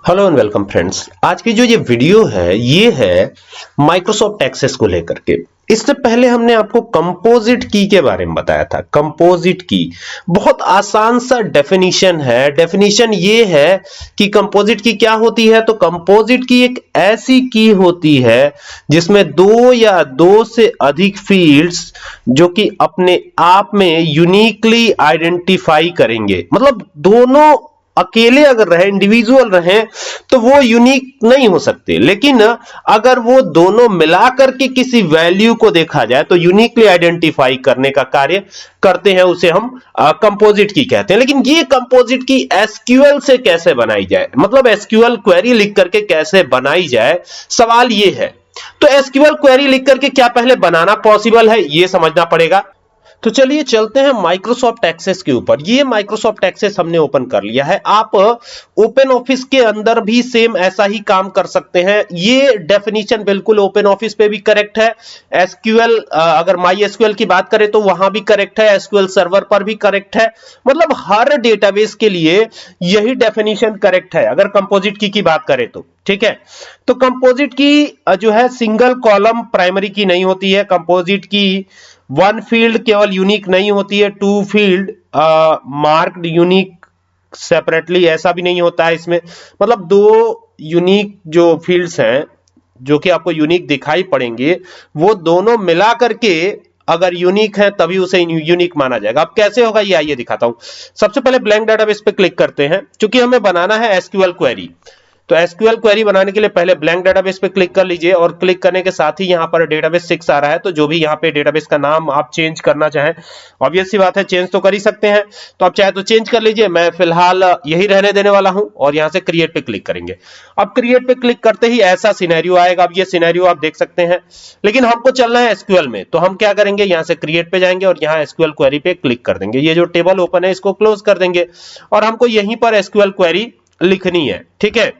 Hello and welcome friends. आज की जो ये वीडियो है ये है माइक्रोसॉफ्ट एक्सेस को लेकर के। इससे पहले हमने आपको कंपोजिट की के बारे में बताया था। कंपोजिट की बहुत आसान सा डेफिनेशन है। डेफिनेशन ये है कि कंपोजिट की क्या होती है। तो कंपोजिट की एक ऐसी की होती है जिसमें दो या दो से अधिक फील्ड्स जो कि अपने आप में यूनिकली आइडेंटिफाई करेंगे। मतलब दोनों अकेले अगर रहे, इंडिविजुअल रहे, तो वो यूनिक नहीं हो सकते, लेकिन अगर वो दोनों मिलाकर के किसी वैल्यू को देखा जाए तो यूनिकली आइडेंटिफाई करने का कार्य करते हैं, उसे हम कंपोजिट की कहते हैं। लेकिन ये कंपोजिट की एसक्यूएल से कैसे बनाई जाए, मतलब एसक्यूएल क्वेरी लिख करके कैसे बनाई जाए, सवाल ये है। तो एसक्यूएल क्वेरी लिख करके क्या पहले बनाना पॉसिबल है, ये समझना पड़ेगा। तो चलिए चलते हैं माइक्रोसॉफ्ट एक्सेस के ऊपर। ये माइक्रोसॉफ्ट एक्सेस हमने ओपन कर लिया है। आप ओपन ऑफिस के अंदर भी सेम ऐसा ही काम कर सकते हैं। ये डेफिनेशन बिल्कुल ओपन ऑफिस पे भी करेक्ट है। एसक्यूएल अगर माई एसक्यूएल की बात करें तो वहां भी करेक्ट है, एसक्यूएल सर्वर पर भी करेक्ट है। मतलब हर डेटाबेस के लिए यही डेफिनेशन करेक्ट है अगर कंपोजिट की बात करें तो। ठीक है, तो कंपोजिट की जो है सिंगल कॉलम प्राइमरी की नहीं होती है। कंपोजिट की वन फील्ड केवल यूनिक नहीं होती है, two field marked unique separately ऐसा भी नहीं होता है इसमें। मतलब दो यूनिक जो फील्ड्स हैं जो कि आपको यूनिक दिखाई पड़ेंगे, वो दोनों मिला करके अगर यूनिक है तभी उसे यूनिक माना जाएगा। अब कैसे होगा ये आइए दिखाता हूं। सबसे पहले ब्लैंक डेटाबेस पे क्लिक करते हैं, क्योंकि हमें बनाना है एसक्यूएल क्वेरी। तो एसक्यूएल क्वेरी बनाने के लिए पहले ब्लैंक डेटाबेस पे क्लिक कर लीजिए, और क्लिक करने के साथ ही यहां पर डेटाबेस 6 आ रहा है। तो जो भी यहां पे डेटाबेस का नाम आप चेंज करना चाहें, ऑब्वियस सी बात है चेंज तो कर ही सकते हैं। तो आप चाहे तो चेंज कर लीजिए, मैं फिलहाल यही रहने देने वाला हूं, और यहां से क्रिएट पे क्लिक करेंगे। अब क्रिएट पे क्लिक करते ही ऐसा सिनेरियो आएगा। अब ये सिनेरियो आप देख सकते हैं, लेकिन हमको चलना है एसक्यूएल में। तो हम क्या करेंगे, यहां से क्रिएट पे जाएंगे और यहां एसक्यूएल क्वेरी पे क्लिक कर देंगे। ये जो टेबल ओपन है इसको क्लोज कर देंगे, और हमको यहीं पर एसक्यूएल क्वेरी लिखनी है। ठीक है,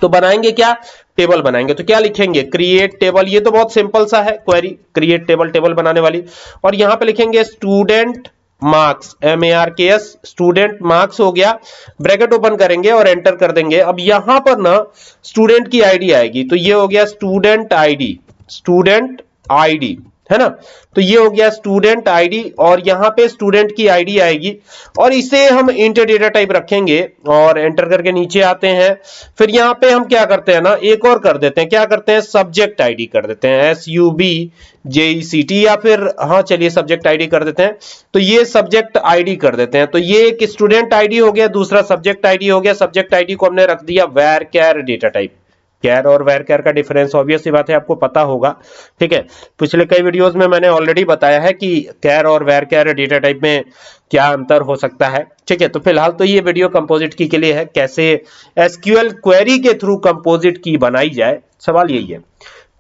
तो बनाएंगे क्या, टेबल बनाएंगे। तो क्या लिखेंगे, क्रिएट टेबल। ये तो बहुत सिंपल सा है क्वेरी, क्रिएट टेबल, टेबल बनाने वाली। और यहां पे लिखेंगे student marks, MARKS, student marks हो गया। ब्रैकेट ओपन करेंगे और एंटर कर देंगे। अब यहां पर ना स्टूडेंट की आईडी आएगी, तो ये हो गया स्टूडेंट आईडी, स्टूडेंट आईडी है ना। तो ये हो गया स्टूडेंट आईडी, और यहां पे स्टूडेंट की आईडी आएगी, और इसे हम इंटर डेटा टाइप रखेंगे और एंटर करके नीचे आते हैं। फिर यहां पे हम क्या करते हैं ना, एक और कर देते हैं। क्या करते हैं, सब्जेक्ट आईडी कर देते हैं, SUBJECT, या फिर हाँ चलिए सब्जेक्ट आईडी कर देते हैं। तो ये सब्जेक्ट आईडी कर देते हैं। तो ये एक स्टूडेंट आईडी हो गया, दूसरा सब्जेक्ट आईडी हो गया। सब्जेक्ट आईडी को हमने रख दिया varchar डेटा टाइप। कैर और varchar का डिफरेंस ऑब्वियस सी बात है आपको पता होगा। ठीक है, पिछले कई वीडियोस में मैंने ऑलरेडी बताया है कि कैर और varchar डेटा टाइप में क्या अंतर हो सकता है। ठीक है, तो फिलहाल तो ये वीडियो कंपोजिट की के लिए है, कैसे एसक्यूएल क्वेरी के थ्रू कंपोजिट की बनाई जाए, सवाल यही है।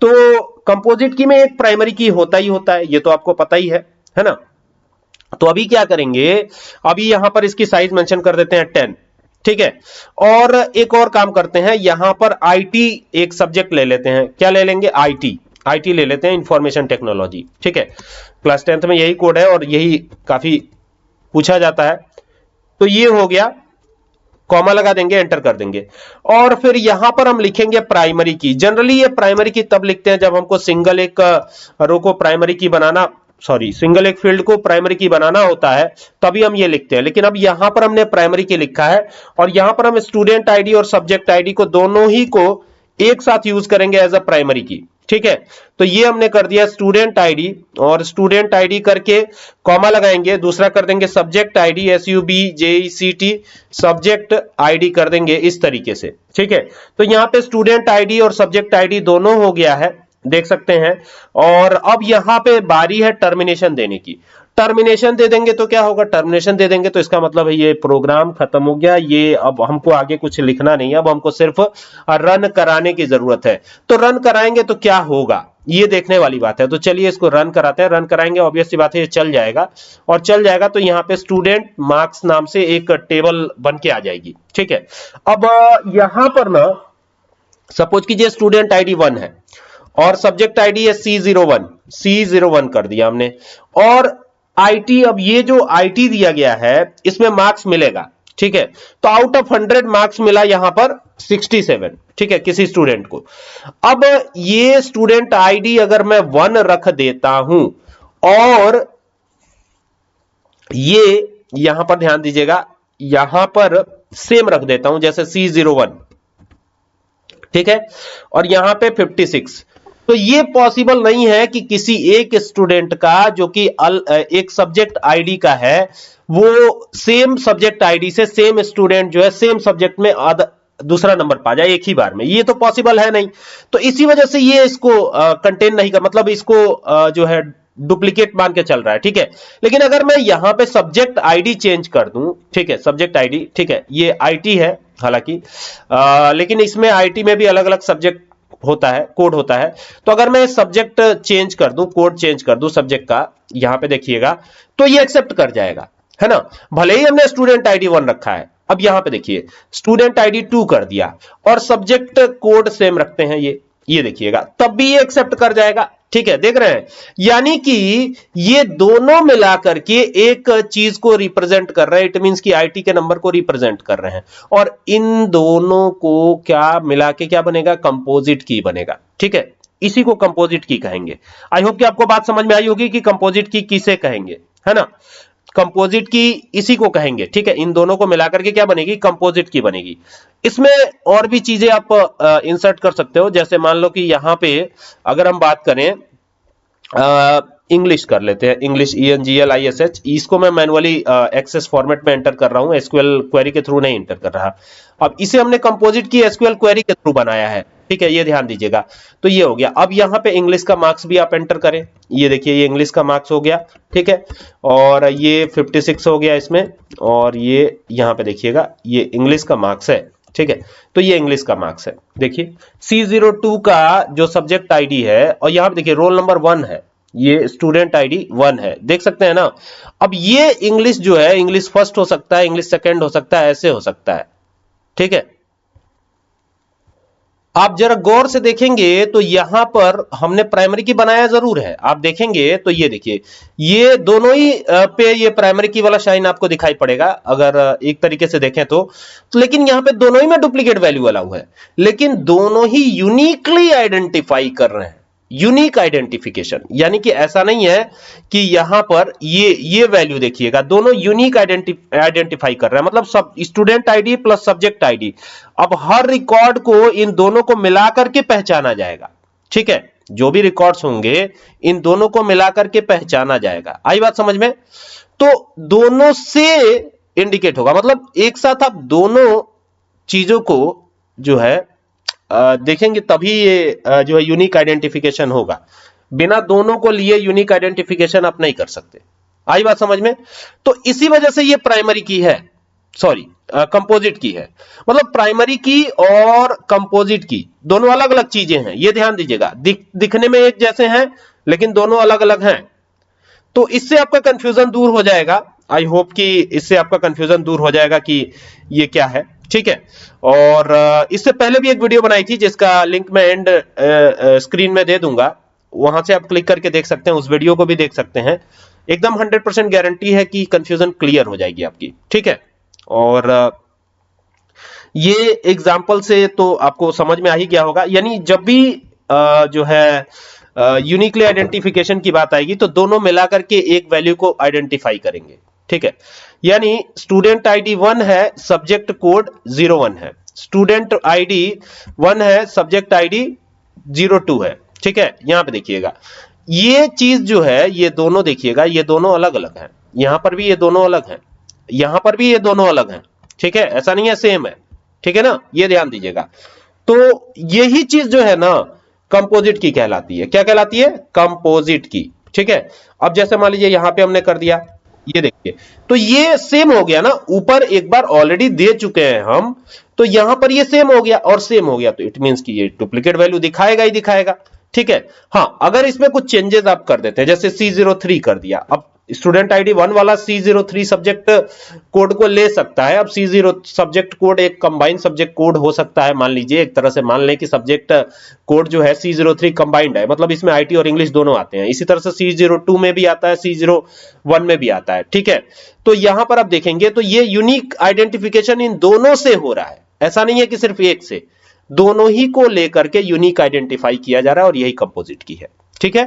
तो कंपोजिट की में एक प्राइमरी की होता ही होता है, ये तो आपको पता ही है ना। तो अभी क्या करेंगे, अभी यहां पर इसकी साइज मेंशन कर देते हैं 10। ठीक है, और एक और काम करते हैं, यहां पर आईटी एक सब्जेक्ट ले लेते हैं। क्या ले लेंगे, आईटी ले लेते हैं, इंफॉर्मेशन टेक्नोलॉजी। ठीक है, क्लास 10th में यही कोड है और यही काफी पूछा जाता है। तो ये हो गया, कॉमा लगा देंगे, एंटर कर देंगे, और फिर यहां पर हम लिखेंगे प्राइमरी की। जनरली ये प्राइमरी की तब लिखते हैं जब हमको सिंगल एक रो को प्राइमरी की बनाना, सिंगल एक फील्ड को प्राइमरी की बनाना होता है, तभी हम ये लिखते हैं। लेकिन अब यहां पर हमने प्राइमरी की लिखा है, और यहां पर हम स्टूडेंट आईडी और सब्जेक्ट आईडी को दोनों ही को एक साथ यूज करेंगे एज अ प्राइमरी की। ठीक है, तो ये हमने कर दिया स्टूडेंट आईडी, और स्टूडेंट आईडी करके कॉमा लगाएंगे, दूसरा कर देंगे subject ID, SUBJECT, subject ID कर देंगे इस तरीके से। ठीक है, तो यहां पे स्टूडेंट आईडी और सब्जेक्ट आईडी दोनों हो गया है, देख सकते हैं। और अब यहां पे बारी है टर्मिनेशन देने की। टर्मिनेशन दे देंगे तो क्या होगा, टर्मिनेशन दे देंगे तो इसका मतलब है ये प्रोग्राम खत्म हो गया, ये अब हमको आगे कुछ लिखना नहीं है, अब हमको सिर्फ रन कराने की जरूरत है। तो रन कराएंगे तो क्या होगा, ये देखने वाली बात है। तो चलिए इसको रन कराते हैं। रन कराएंगे, ऑब्वियस सी बात है ये चल जाएगा, और चल जाएगा तो यहाँ पे स्टूडेंट मार्क्स नाम से एक टेबल बन के आ जाएगी। ठीक है, अब यहां पर ना सपोज कीजिए स्टूडेंट आईडी 1 है और सब्जेक्ट आईडी है C01 कर दिया हमने, और आईटी, अब ये जो आईटी दिया गया है इसमें मार्क्स मिलेगा, ठीक है। तो आउट ऑफ 100 मार्क्स मिला यहां पर 67, ठीक है, किसी स्टूडेंट को। अब ये स्टूडेंट आईडी अगर मैं 1 रख देता हूं और ये यहां पर ध्यान दीजिएगा, यहां पर सेम रख देता हूं जैसे C01, ठीक है, और यहां पे 56, तो ये पॉसिबल नहीं है कि किसी एक स्टूडेंट का जो कि एक सब्जेक्ट आईडी का है वो सेम सब्जेक्ट आईडी से सेम स्टूडेंट जो है सेम सब्जेक्ट में दूसरा नंबर पा जाए एक ही बार में, ये तो पॉसिबल है नहीं। तो इसी वजह से ये इसको कंटेन नहीं कर, मतलब इसको जो है डुप्लीकेट मान के चल रहा है, ठीक है। लेकिन अगर मैं यहां पे सब्जेक्ट आईडी चेंज कर दूं, ठीक है, सब्जेक्ट आईडी, ठीक है, ये आईटी है हालांकि, लेकिन इसमें आईटी में भी अलग अलग सब्जेक्ट होता है, कोड होता है। तो अगर मैं सब्जेक्ट चेंज कर दूं, कोड चेंज कर दूं सब्जेक्ट का, यहां पे देखिएगा तो ये एक्सेप्ट कर जाएगा, है ना, भले ही हमने स्टूडेंट आईडी 1 रखा है। अब यहां पे देखिए स्टूडेंट आईडी 2 कर दिया और सब्जेक्ट कोड सेम रखते हैं, ये देखिएगा, तब भी ये एक्सेप्ट कर जाएगा, ठीक है, देख रहे हैं। यानी कि ये दोनों मिलाकर के एक चीज को रिप्रेजेंट कर रहे हैं, इट मींस कि आईटी के नंबर को रिप्रेजेंट कर रहे हैं, और इन दोनों को क्या मिला के क्या बनेगा, कंपोजिट की बनेगा, ठीक है। इसी को कंपोजिट की कहेंगे। आई होप कि आपको बात समझ में आई होगी कि कंपोजिट की किसे कहेंगे, है ना, कंपोजिट की इसी को कहेंगे, ठीक है। इन दोनों को मिलाकर के क्या बनेगी, कंपोजिट की बनेगी। इसमें और भी चीजें आप इंसर्ट कर सकते हो, जैसे मान लो कि यहां पे अगर हम बात करें इंग्लिश कर लेते हैं, इंग्लिश ENGLISH, इसको मैं मैनुअली एक्सेस फॉर्मेट में एंटर कर रहा हूं, एसक्यूएल क्वेरी के थ्रू नहीं एंटर कर रहा। अब इसे हमने कंपोजिट की एसक्यूएल क्वेरी के थ्रू बनाया है, ठीक है, ये ध्यान दीजिएगा। तो ये हो गया। अब यहां पे इंग्लिश का मार्क्स भी आप एंटर करें, ये देखिए ये इंग्लिश का मार्क्स हो गया, ठीक है, और ये 56 हो गया इसमें, और ये यहां पे देखिएगा ये इंग्लिश का मार्क्स है, ठीक है। तो ये इंग्लिश का मार्क्स है, देखिए C02 का जो सब्जेक्ट आईडी है, और यहां पे देखिए रोल नंबर 1 है, ये स्टूडेंट आईडी 1 है, देख सकते हैं ना। अब ये इंग्लिश जो है, इंग्लिश फर्स्ट हो सकता है, इंग्लिश सेकंड हो सकता है, ऐसे हो सकता है, ठीक है। आप जरा गौर से देखेंगे तो यहां पर हमने प्राइमरी की बनाया जरूर है, आप देखेंगे तो ये देखिए ये दोनों ही पे ये प्राइमरी की वाला शाइन आपको दिखाई पड़ेगा अगर एक तरीके से देखें तो लेकिन यहां पे दोनों ही में डुप्लीकेट वैल्यू वाला हुआ है, लेकिन दोनों ही यूनिकली आइडेंटिफाई कर रहे हैं, यूनिक आइडेंटिफिकेशन, यानी कि ऐसा नहीं है कि यहां पर ये वैल्यू देखिएगा, दोनों यूनिक आइडेंटिफाई कर रहा है, मतलब सब student ID plus subject ID. अब हर रिकॉर्ड को इन दोनों को मिलाकर के पहचाना जाएगा, ठीक है, जो भी रिकॉर्ड्स होंगे इन दोनों को मिलाकर के पहचाना जाएगा। आई बात समझ में? तो दोनों से इंडिकेट होगा, मतलब एक साथ आप दोनों चीजों को जो है देखेंगे तभी ये जो है यूनिक आइडेंटिफिकेशन होगा, बिना दोनों को लिए यूनिक आइडेंटिफिकेशन आप नहीं कर सकते। आई बात समझ में? तो इसी वजह से ये प्राइमरी की है, सॉरी कंपोजिट की है, मतलब प्राइमरी की और कंपोजिट की दोनों अलग अलग चीजें हैं, ये ध्यान दीजिएगा। दिखने में एक जैसे हैं लेकिन दोनों अलग अलग हैं, तो इससे आपका कंफ्यूजन दूर हो जाएगा। आई होप कि इससे आपका कंफ्यूजन दूर हो जाएगा कि ये क्या है, ठीक है। और इससे पहले भी एक वीडियो बनाई थी जिसका लिंक मैं एंड स्क्रीन में दे दूंगा, वहां से आप क्लिक करके देख सकते हैं, उस वीडियो को भी देख सकते हैं। एकदम 100% गारंटी है कि कंफ्यूजन क्लियर हो जाएगी आपकी, ठीक है। और ये एग्जाम्पल से तो आपको समझ में आ ही गया होगा, यानी जब भी जो है यूनिकली आइडेंटिफिकेशन की बात आएगी तो दोनों मिलाकर के एक वैल्यू को आइडेंटिफाई करेंगे, ठीक है। यानी स्टूडेंट आईडी 1 है, सब्जेक्ट कोड 01 है, स्टूडेंट आईडी 1 है, सब्जेक्ट आईडी 02 है, ठीक है। यहां पे देखिएगा ये चीज जो है, ये दोनों देखिएगा, ये दोनों अलग अलग हैं, यहां पर भी ये दोनों अलग हैं, यहां पर भी ये दोनों अलग हैं, ठीक है, ऐसा नहीं है सेम है, ठीक है ना, ये ध्यान दीजिएगा। तो यही चीज जो है ना कंपोजिट की कहलाती है, क्या कहलाती है? कंपोजिट की, ठीक है। अब जैसे मान लीजिए यहां पे हमने कर दिया, ये देखिए, तो ये सेम हो गया ना, ऊपर एक बार ऑलरेडी दे चुके हैं हम, तो यहां पर ये सेम हो गया और सेम हो गया, तो इट मींस कि ये डुप्लीकेट वैल्यू दिखाएगा ही दिखाएगा, ठीक है। हाँ, अगर इसमें कुछ चेंजेस आप कर देते हैं, जैसे C03 कर दिया, अब स्टूडेंट आईडी 1 वाला C03 सब्जेक्ट कोड को ले सकता है। अब C0 सब्जेक्ट कोड एक कंबाइंड सब्जेक्ट कोड हो सकता है। मान लीजिए एक तरह से मान लें कि सब्जेक्ट कोड जो है C03 कंबाइंड है, मतलब इसमें आईटी और इंग्लिश दोनों आते हैं। इसी तरह से C02 में भी आता है, C01 में भी आता है, ठीक है। तो यहां पर आप देखेंगे तो ये यूनिक आइडेंटिफिकेशन इन दोनों से हो रहा है, ऐसा नहीं है कि सिर्फ एक से, दोनों ही को लेकर के यूनिक आइडेंटिफाई किया जा रहा है और यही कंपोजिट की है, ठीक है।